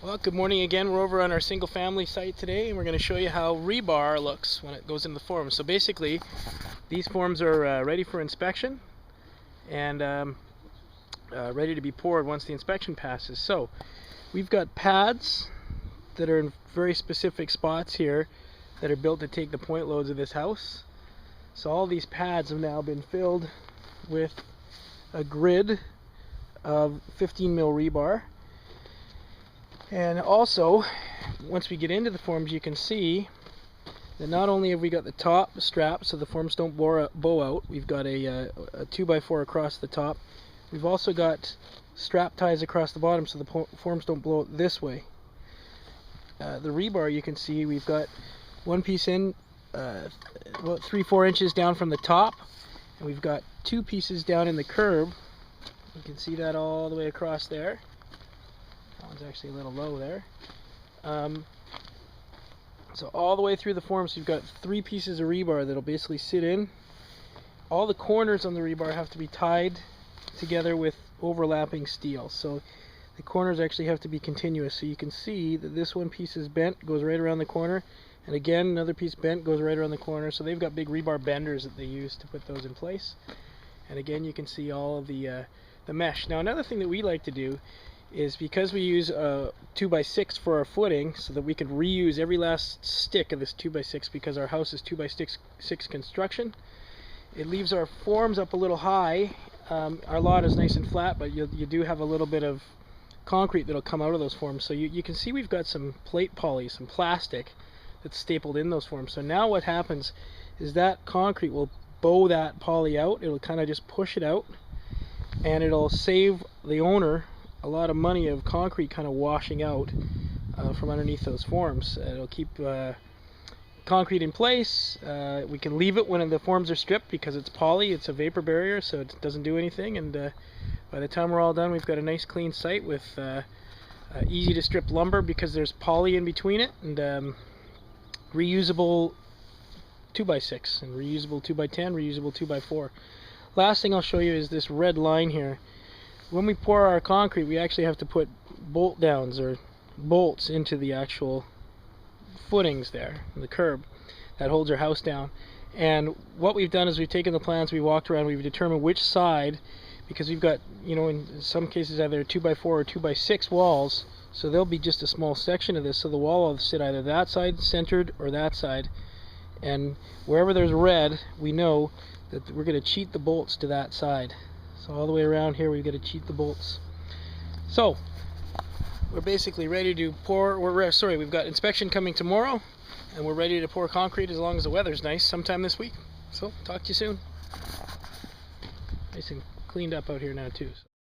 Well, good morning again. We're over on our single family site today, and we're going to show you how rebar looks when it goes into the forms. So basically, these forms are ready for inspection and ready to be poured once the inspection passes. So we've got pads that are in very specific spots here that are built to take the point loads of this house. So all these pads have now been filled with a grid of 15 mil rebar. And also, once we get into the forms, you can see that not only have we got the top strap so the forms don't bow out, we've got a 2x4 across the top. We've also got strap ties across the bottom so the forms don't blow out this way. The rebar, you can see we've got one piece in about 3-4 inches down from the top, and we've got two pieces down in the curb. You can see that all the way across there. That one's actually a little low there. So all the way through the forms, you've got 3 pieces of rebar that'll basically sit in. All the corners on the rebar have to be tied together with overlapping steel. So the corners actually have to be continuous. So you can see that this one piece is bent, goes right around the corner. And again, another piece bent, goes right around the corner. So they've got big rebar benders that they use to put those in place. And again, you can see all of the mesh. Now another thing that we like to do is, because we use 2x6 for our footing, so that we can reuse every last stick of this 2x6, because our house is 2x6 construction, it leaves our forms up a little high. Our lot is nice and flat, but you do have a little bit of concrete that'll come out of those forms. So you can see we've got some plate poly, some plastic that's stapled in those forms. So now what happens is that concrete will bow that poly out. It'll kind of just push it out, and it'll save the owner a lot of money of concrete kind of washing out from underneath those forms. It'll keep concrete in place. We can leave it when the forms are stripped because it's poly, it's a vapor barrier, so it doesn't do anything. And by the time we're all done, we've got a nice clean site with easy to strip lumber because there's poly in between it, and reusable 2x6 and reusable 2x10, reusable 2x4. Last thing I'll show you is this red line here. When we pour our concrete, we actually have to put bolt downs or bolts into the actual footings there, the curb that holds our house down. And what we've done is we've taken the plans, we walked around, we've determined which side, because we've got, you know, in some cases either 2x4 or 2x6 walls, so there'll be just a small section of this, so the wall will sit either that side centered or that side. And wherever there's red, we know that we're going to cheat the bolts to that side. So all the way around here, we've got to cheat the bolts. So we're basically ready to pour. We've got inspection coming tomorrow, and we're ready to pour concrete as long as the weather's nice sometime this week. So talk to you soon. Nice and cleaned up out here now too.